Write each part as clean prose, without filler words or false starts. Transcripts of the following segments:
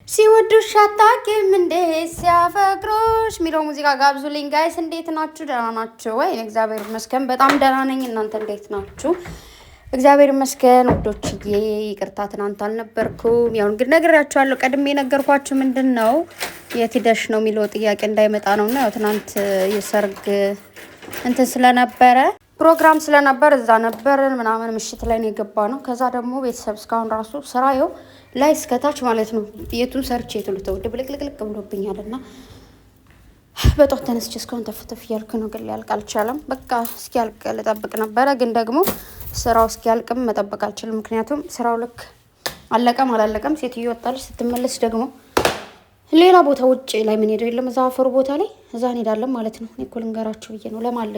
ሲወዱሽ አታውቂም እንዴ ሲያፈቅሩሽ የሚለው ሙዚቃ ጋብዙልኝ ጋይስ። እንዴት ናችሁ? ደህና ናችሁ ወይ? እግዚአብሔር ይመስገን በጣም ደህና ነኝ። እናንተ እንዴት ናችሁ? እግዚአብሔር ይመስገን ውዶችዬ። ይቅርታ ትናንት አልነበርኩም። ያው እንግዲህ ነግሬያችኋለሁ። ቀድሜ የነገርኳችሁ ምንድን ነው የት ሄደሽ ነው የሚለው ጥያቄ እንዳይመጣ ነውና ያው ትናንት የሰርግ እንትን ስለነበረ ፕሮግራም ስለነበር እዛ ነበርን ምናምን ምሽት ላይ ነው የገባ ነው። ከዛ ደግሞ ቤተሰብ እስካሁን ራሱ ስራየው ላይ እስከታች ማለት ነው የቱን ሰርቼ የትሉተው ድብልቅልቅልቅ ብሎብኛልና በጧት ተነስቼ እስካሁን ተፍተፍ እያልኩ ነው። ግን ሊያልቅ አልቻለም። በቃ እስኪያልቅ ልጠብቅ ነበረ፣ ግን ደግሞ ስራው እስኪያልቅም መጠበቅ አልችልም። ምክንያቱም ስራው ልክ አለቀም አላለቀም ሴትዮ ወጣለች። ስትመለስ ደግሞ ሌላ ቦታ ውጭ ላይ ምን ሄደው የለም እዛ አፈሩ ቦታ ላይ እዛ እንሄዳለን ማለት ነው። እኔ እኮ ልንገራችሁ ብዬ ነው ለማን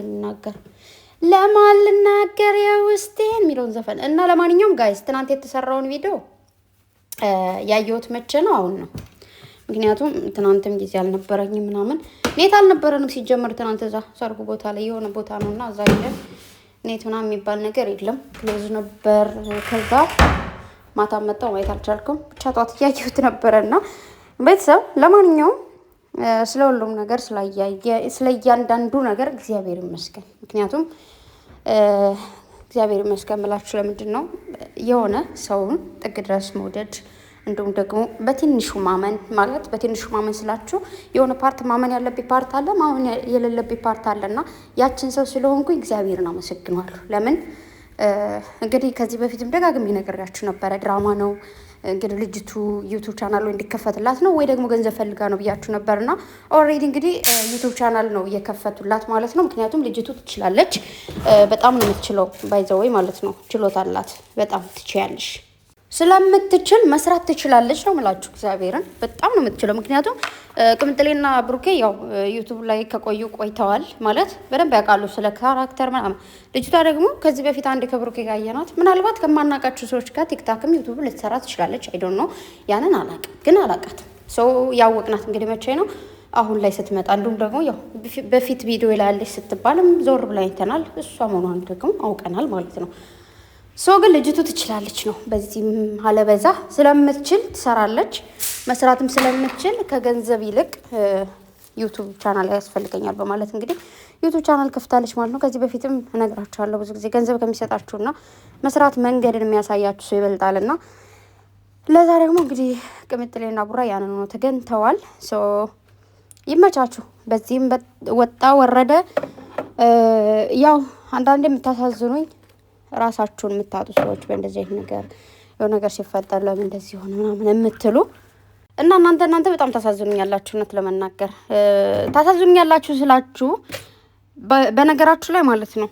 ልናገር የውስጤን የሚለውን ዘፈን እና ለማንኛውም ጋይስ ትናንት የተሰራውን ቪዲዮ ያየሁት መቼ ነው? አሁን ነው። ምክንያቱም ትናንትም ጊዜ አልነበረኝም ምናምን ኔት አልነበረንም ሲጀመር። ትናንት እዛ ሰርጉ ቦታ ላይ የሆነ ቦታ ነው እና እዛ ሄደን ኔት ምናምን የሚባል ነገር የለም ክሎዝ ነበር። ከዛ ማታ መጣሁ ማየት አልቻልኩም። ብቻ ጠዋት እያየሁት ነበረ እና ቤተሰብ ለማንኛውም ስለ ሁሉም ነገር ስለ እያንዳንዱ ነገር እግዚአብሔር ይመስገን። ምክንያቱም እግዚአብሔር ይመስገን ብላችሁ ለምንድን ነው የሆነ ሰውን ጥግ ድረስ መውደድ እንዲሁም ደግሞ በትንሹ ማመን ማለት በትንሹ ማመን ስላችሁ የሆነ ፓርት ማመን ያለብኝ ፓርት አለ፣ ማመን የሌለብኝ ፓርት አለና ያችን ሰው ስለሆንኩኝ እግዚአብሔርን አመሰግናለሁ። ለምን እንግዲህ ከዚህ በፊትም ደጋግሜ ነግሬያችሁ ነበረ። ድራማ ነው እንግዲህ ልጅቱ ዩቱብ ቻናል ወይ እንዲከፈትላት ነው ወይ ደግሞ ገንዘብ ፈልጋ ነው ብያችሁ ነበርና ኦልሬዲ እንግዲህ ዩቱብ ቻናል ነው እየከፈቱላት ማለት ነው። ምክንያቱም ልጅቱ ትችላለች፣ በጣም ነው የምትችለው። ባይዘወይ ማለት ነው ችሎታ አላት፣ በጣም ትችያለሽ። ስለምትችል መስራት ትችላለች ነው የምላችሁ። እግዚአብሔርን በጣም ነው የምትችለው። ምክንያቱም ቅምጥሌና ብሩኬ ያው ዩቱብ ላይ ከቆዩ ቆይተዋል ማለት በደንብ ያውቃሉ ስለ ካራክተር ምናምን። ልጅቷ ደግሞ ከዚህ በፊት አንድ ከብሩኬ ጋር አየናት። ምናልባት ከማናውቃቸው ሰዎች ጋር ቲክታክም ዩቱብ ልትሰራ ትችላለች። አይ ዶንት ኖ ያንን አላውቅም፣ ግን አላውቃትም። ሰው ያወቅናት እንግዲህ መቼ ነው አሁን ላይ ስትመጣ። እንዲሁም ደግሞ ያው በፊት ቪዲዮ ላይ ያለች ስትባልም ዞር ብላ አይተናል። እሷ መሆኗን ደግሞ አውቀናል ማለት ነው። ሶ ግን ልጅቱ ትችላለች ነው። በዚህም አለበዛ ስለምትችል ትሰራለች። መስራትም ስለምትችል ከገንዘብ ይልቅ ዩቱብ ቻናል ያስፈልገኛል በማለት እንግዲህ ዩቱብ ቻናል ከፍታለች ማለት ነው። ከዚህ በፊትም እነግራችኋለሁ ብዙ ጊዜ ገንዘብ ከሚሰጣችሁና መስራት መንገድን የሚያሳያችሁ ሰው ይበልጣልና ለዛ ደግሞ እንግዲህ ቅምጥሌና ቡራ ያንን ነው ተገኝተዋል። ሶ ይመቻችሁ። በዚህም ወጣ ወረደ ያው አንዳንዴ የምታሳዝኑኝ ራሳችሁን የምታጡ ሰዎች በእንደዚህ አይነት ነገር የሆነ ነገር ሲፈጠር ለምን እንደዚህ ሆነ ምናምን የምትሉ እና እናንተ በጣም ታሳዝኑኛላችሁ። እውነት ለመናገር ታሳዝኑኛላችሁ ስላችሁ በነገራችሁ ላይ ማለት ነው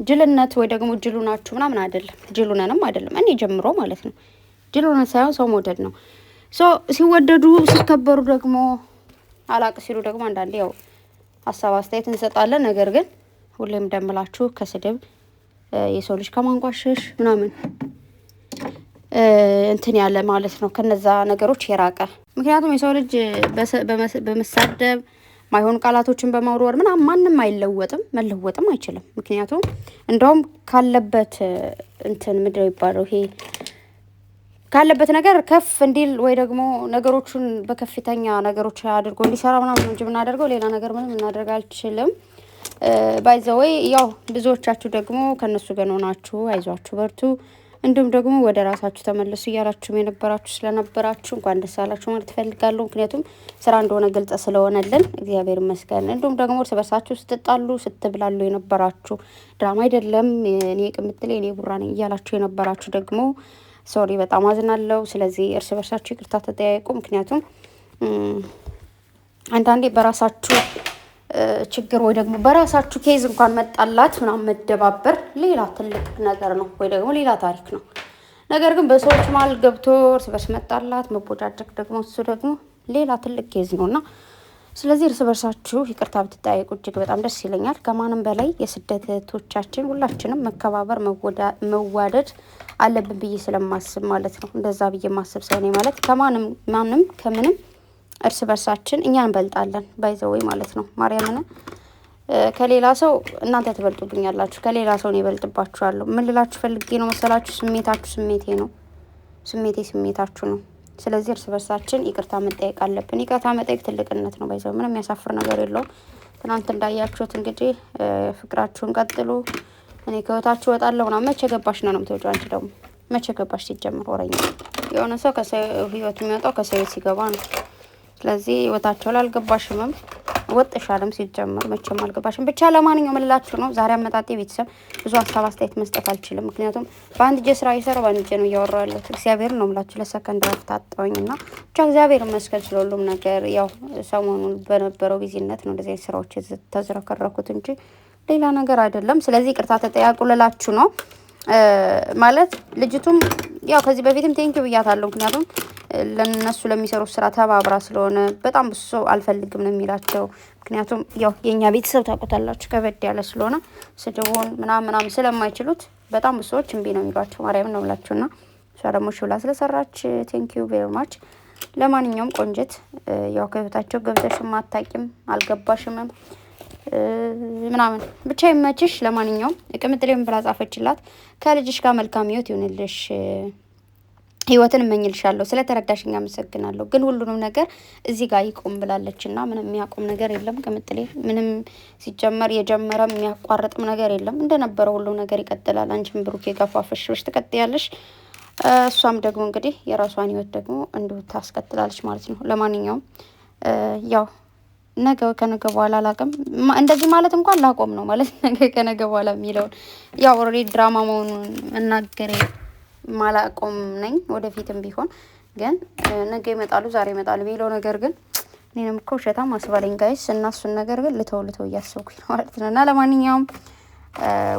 ጅልነት ወይ ደግሞ ጅሉ ናችሁ ምናምን አይደለም። ጅሉነንም አይደለም እኔ ጀምሮ ማለት ነው። ጅሉነት ሳይሆን ሰው መውደድ ነው። ሶ ሲወደዱ ሲከበሩ ደግሞ አላቅ ሲሉ ደግሞ አንዳንዴ ያው ሀሳብ አስተያየት እንሰጣለን። ነገር ግን ሁሌም እንደምላችሁ ከስድብ የሰው ልጅ ከማንቋሸሽ ምናምን እንትን ያለ ማለት ነው ከነዛ ነገሮች የራቀ። ምክንያቱም የሰው ልጅ በመሳደብ ማይሆን ቃላቶችን በማውረር ምናምን ማንም አይለወጥም፣ መለወጥም አይችልም። ምክንያቱም እንደውም ካለበት እንትን ምድር ይባለው ይሄ ካለበት ነገር ከፍ እንዲል ወይ ደግሞ ነገሮቹን በከፍተኛ ነገሮች አድርጎ እንዲሰራ ምናምን እንጂ የምናደርገው ሌላ ነገር ምንም እናደርግ አልችልም። ባይዘወይ ያው ብዙዎቻችሁ ደግሞ ከነሱ ጋር ሆናችሁ አይዟችሁ በርቱ፣ እንዲሁም ደግሞ ወደ ራሳችሁ ተመለሱ እያላችሁ የነበራችሁ ስለነበራችሁ እንኳን ደስ አላችሁ ማለት እፈልጋለሁ። ምክንያቱም ስራ እንደሆነ ግልጽ ስለሆነልን እግዚአብሔር ይመስገን። እንዲሁም ደግሞ እርስ በርሳችሁ ስትጣሉ ስትብላሉ የነበራችሁ ድራማ አይደለም እኔ ቅምጥሌ እኔ ቡራ ነኝ እያላችሁ የነበራችሁ ደግሞ ሶሪ በጣም አዝናለሁ። ስለዚህ እርስ በርሳችሁ ይቅርታ ተጠያየቁ። ምክንያቱም አንዳንዴ በራሳችሁ ችግር ወይ ደግሞ በራሳችሁ ኬዝ እንኳን መጣላት ምናምን መደባበር ሌላ ትልቅ ነገር ነው ወይ ደግሞ ሌላ ታሪክ ነው። ነገር ግን በሰዎች መሀል ገብቶ እርስ በርስ መጣላት መቦጫጨቅ ደግሞ እሱ ደግሞ ሌላ ትልቅ ኬዝ ነውና ስለዚህ እርስ በርሳችሁ ይቅርታ ብትጠያየቁ እጅግ በጣም ደስ ይለኛል። ከማንም በላይ የስደት እህቶቻችን ሁላችንም መከባበር መዋደድ አለብን ብዬ ስለማስብ ማለት ነው። እንደዛ ብዬ ማስብ ሰው ነኝ ማለት ማንም ከምንም እርስ በርሳችን እኛ እንበልጣለን ባይዘወይ ማለት ነው። ማርያምን ከሌላ ሰው እናንተ ትበልጡብኛላችሁ፣ ከሌላ ሰው ነው ይበልጥባችኋለሁ። ምን ልላችሁ ፈልጌ ነው መሰላችሁ? ስሜታችሁ ስሜቴ ነው፣ ስሜቴ ስሜታችሁ ነው። ስለዚህ እርስ በርሳችን ይቅርታ መጠየቅ አለብን። ይቅርታ መጠየቅ ትልቅነት ነው። ባይዘው ምንም የሚያሳፍር ነገር የለውም። ትናንት እንዳያችሁት እንግዲህ ፍቅራችሁን ቀጥሉ። እኔ ከህይወታችሁ እወጣለሁ ምናምን። መቼ ገባሽ ነው የምትወጪው አንቺ ደግሞ መቼ ገባሽ? ሲጀምር ወረኛ የሆነ ሰው ከሰው ህይወት የሚወጣው ከሰው ህይወት ሲገባ ነው። ስለዚህ ህይወታቸው ላይ አልገባሽምም ወጥሻለም ሲጀምር መቼም አልገባሽም። ብቻ ለማንኛውም እላችሁ ነው ዛሬ አመጣጤ ቤተሰብ ብዙ ሀሳብ አስተያየት መስጠት አልችልም። ምክንያቱም በአንድ እጄ ስራ እየሰራሁ በአንድ እጄ ነው እያወራሁ ያለሁት። እግዚአብሔር ነው የምላችሁ ለሰከንድ ታጣሁኝ እና ብቻ እግዚአብሔር ይመስገን ስለሁሉም ነገር። ያው ሰሞኑን በነበረው ቢዚነት ነው እንደዚህ ስራዎች ተዝረከረኩት እንጂ ሌላ ነገር አይደለም። ስለዚህ ይቅርታ ተጠያቁ ልላችሁ ነው። ማለት ልጅቱም ያው ከዚህ በፊትም ቴንኪው ብያታለሁ። ምክንያቱም ለነሱ ለሚሰሩት ስራ ተባብራ ስለሆነ በጣም ብዙ ሰው አልፈልግም ነው የሚላቸው። ምክንያቱም ያው የኛ ቤተሰብ ታውቁታላችሁ ከበድ ያለ ስለሆነ ስድቡን ምናምን ስለማይችሉት በጣም ብዙ ሰዎች እምቢ ነው የሚሏቸው። ማርያም ነው ብላችሁና እሷ ደግሞ ሽብላ ስለሰራች ቴንኪው ቬሪ ማች። ለማንኛውም ቆንጅት ያው ከህይወታቸው ገብተሽም አታውቂም አልገባሽምም ምናምን ብቻ ይመችሽ። ለማንኛውም ቅምጥሌም ብላ ጻፈችላት ከልጅሽ ጋር መልካም ህይወት ይሁንልሽ ህይወትን እመኝልሻለሁ ስለተረዳሽኝ አመሰግናለሁ። ግን ሁሉንም ነገር እዚህ ጋር ይቆም ብላለችና ምንም የሚያቆም ነገር የለም። ቅምጥሌ ምንም ሲጀመር የጀመረ የሚያቋርጥም ነገር የለም። እንደነበረው ሁሉ ነገር ይቀጥላል። አንቺም ብሩክ የገፋፈሽሽ ትቀጥያለሽ። እሷም ደግሞ እንግዲህ የራሷን ህይወት ደግሞ እንዲሁ ታስቀጥላለች ማለት ነው። ለማንኛውም ያው ነገ ከነገ በኋላ አላውቅም። እንደዚህ ማለት እንኳን ላቆም ነው ማለት ነገ ከነገ በኋላ የሚለውን ያው ኦልሬዲ ድራማ መሆኑን እናገሬ ማላቆም ነኝ። ወደፊትም ቢሆን ግን ነገ ይመጣሉ ዛሬ ይመጣሉ የሚለው ነገር ግን እኔንም እኮ ውሸታም አስባለኝ ጋይስ። እና እሱን ነገር ግን ልተው እያሰብኩኝ ማለት ነው። እና ለማንኛውም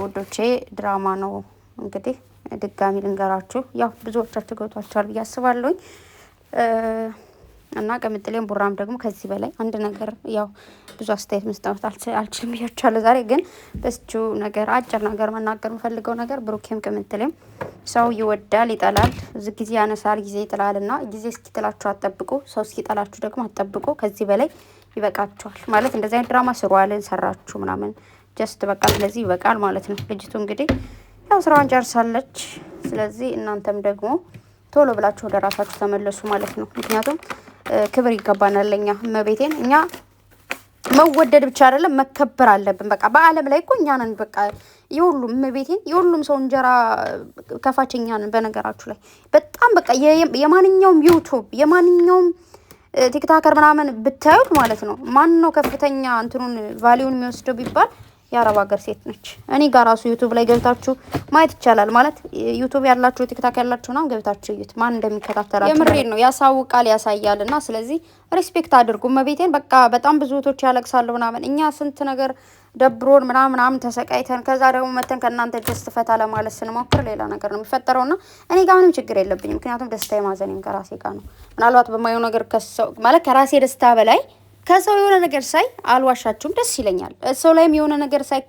ውዶቼ ድራማ ነው እንግዲህ ድጋሚ ልንገራችሁ። ያው ብዙዎቻችሁ ገብቷችኋል ብዬ አስባለሁኝ። እና ቅምጥሌም ቡራም ደግሞ ከዚህ በላይ አንድ ነገር ያው ብዙ አስተያየት መስጠት አልችልም ብያችኋለሁ። ዛሬ ግን በስቹ ነገር አጭር ነገር መናገር የምፈልገው ነገር ብሩኬም ቅምጥሌም ሰው ይወዳል ይጠላል፣ ጊዜ ያነሳል ጊዜ ይጥላል። እና ጊዜ እስኪጥላችሁ አትጠብቁ፣ ሰው እስኪጠላችሁ ደግሞ አትጠብቁ። ከዚህ በላይ ይበቃችኋል ማለት እንደዚህ አይነት ድራማ ስሯልን ሰራችሁ ምናምን ጀስት በቃ ስለዚህ ይበቃል ማለት ነው። ልጅቱ እንግዲህ ያው ስራዋን ጨርሳለች። ስለዚህ እናንተም ደግሞ ቶሎ ብላችሁ ወደ ራሳችሁ ተመለሱ ማለት ነው። ምክንያቱም ክብር ይገባናል ለኛ እመቤቴን። እኛ መወደድ ብቻ አይደለም መከበር አለብን። በቃ በዓለም ላይ እኮ እኛ ነን በቃ የሁሉም እመቤቴን የሁሉም ሰው እንጀራ ከፋች እኛ ነን። በነገራችሁ ላይ በጣም በቃ የማንኛውም ዩቱብ የማንኛውም ቲክታከር ምናምን ብታዩት ማለት ነው ማን ነው ከፍተኛ እንትኑን ቫሊዩን የሚወስደው ቢባል የአረብ ሀገር ሴት ነች። እኔ ጋር ራሱ ዩቱብ ላይ ገብታችሁ ማየት ይቻላል። ማለት ዩቱብ ያላችሁ ቲክታክ ያላችሁ ነው ገብታችሁ እዩት ማን እንደሚከታተላችሁ። የምሬን ነው ያሳውቃል ያሳያል። እና ስለዚህ ሪስፔክት አድርጉ መቤቴን። በቃ በጣም ብዙ እህቶች ያለቅሳሉ ምናምን እኛ ስንት ነገር ደብሮን ምናምን ተሰቃይተን ከዛ ደግሞ መተን ከእናንተ ጀስት ፈታ ለማለት ስንሞክር ሌላ ነገር ነው የሚፈጠረው። እና እኔ ጋር ምንም ችግር የለብኝም። ምክንያቱም ደስታ የማዘኔም ከራሴ ጋር ነው። ምናልባት በማየው ነገር ከሰው ማለት ከራሴ ደስታ በላይ ከሰው የሆነ ነገር ሳይ አልዋሻችሁም ደስ ይለኛል። ሰው ላይም የሆነ ነገር ሳይ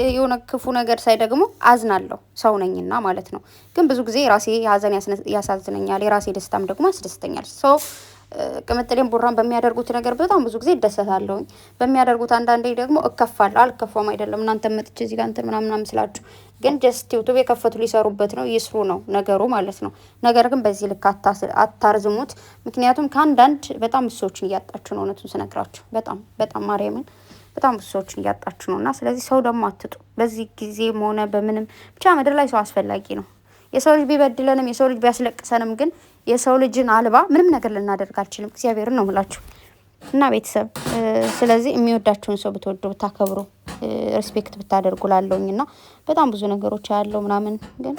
የሆነ ክፉ ነገር ሳይ ደግሞ አዝናለሁ ሰው ነኝና ማለት ነው። ግን ብዙ ጊዜ የራሴ ሀዘን ያሳዝነኛል፣ የራሴ ደስታም ደግሞ ያስደስተኛል። ሰው ቅምጥሌም ቡራን በሚያደርጉት ነገር በጣም ብዙ ጊዜ እደሰታለሁኝ። በሚያደርጉት አንዳንዴ ደግሞ እከፋለሁ። አልከፋም አይደለም እናንተ መጥቼ እዚህ ጋር እንትን ምናምን ስላችሁ ግን ጀስት ዩቱብ የከፈቱ ሊሰሩበት ነው ይስሩ ነው ነገሩ ማለት ነው። ነገር ግን በዚህ ልክ አታርዝሙት። ምክንያቱም ከአንዳንድ በጣም ብዙ ሰዎችን እያጣችሁ ነው። እውነቱን ስነግራችሁ በጣም ማርያምን በጣም ብዙ ሰዎችን እያጣችሁ ነው። እና ስለዚህ ሰው ደግሞ አትጡ። በዚህ ጊዜም ሆነ በምንም ብቻ ምድር ላይ ሰው አስፈላጊ ነው። የሰው ልጅ ቢበድለንም የሰው ልጅ ቢያስለቅሰንም ግን የሰው ልጅን አልባ ምንም ነገር ልናደርግ አልችልም። እግዚአብሔርን ነው የምላችሁ። እና ቤተሰብ ስለዚህ የሚወዳችሁን ሰው ብትወዱ ብታከብሩ ሪስፔክት ብታደርጉ ላለውኝ እና በጣም ብዙ ነገሮች ያለው ምናምን ግን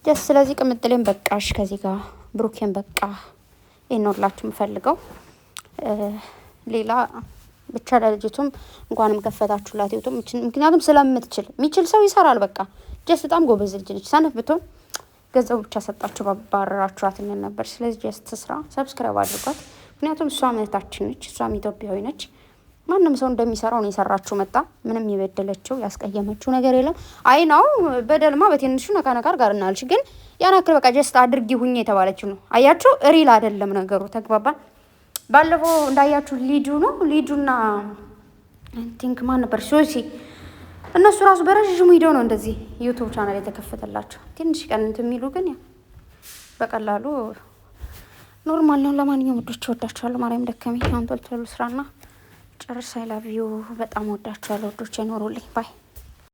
ጀስ ስለዚህ ቅምጥሌም በቃሽ ከዚህ ጋር ብሩኬን በቃ ይኖርላችሁ የምፈልገው ሌላ ብቻ ለልጅቱም እንኳንም ከፈታችሁላት ይውጡም። ምክንያቱም ስለምትችል የሚችል ሰው ይሰራል። በቃ ጀስ በጣም ጎበዝ ልጅ ነች። ሰነፍ ብትሆን ገንዘቡ ብቻ ሰጣችሁ ባባረራችኋት እንል ነበር። ስለዚህ ጀስት ስራ ሰብስክራይብ አድርጓት። ምክንያቱም እሷም እህታችን ነች፣ እሷም ኢትዮጵያዊ ነች። ማንም ሰው እንደሚሰራው ነው የሰራችሁ። መጣ ምንም የበደለችው ያስቀየመችው ነገር የለም። አይ ነው በደልማ በትንሹ ነካነካር ጋር እናልሽ ግን ያን አክል በቃ ጀስት አድርጊ ሁኝ የተባለችው ነው። አያችሁ ሪል አይደለም ነገሩ። ተግባባን። ባለፈው እንዳያችሁ ሊዱና ቲንክ ማን ነበር ሶሲ እነሱ ራሱ በረዥሙ ሂደው ነው እንደዚህ ዩቱብ ቻናል የተከፈተላቸው። ትንሽ ቀን እንትን የሚሉ ግን ያው በቀላሉ ኖርማል ነው። ለማንኛውም ወዶች ወዳችኋለሁ። ማርያም ደከመኝ። አሁን ቶሎ ቶሎ ስራና ጨርስ። አይ ላቭ ዩ። በጣም ወዳችኋለሁ ወዶች። ይኖሩልኝ ባይ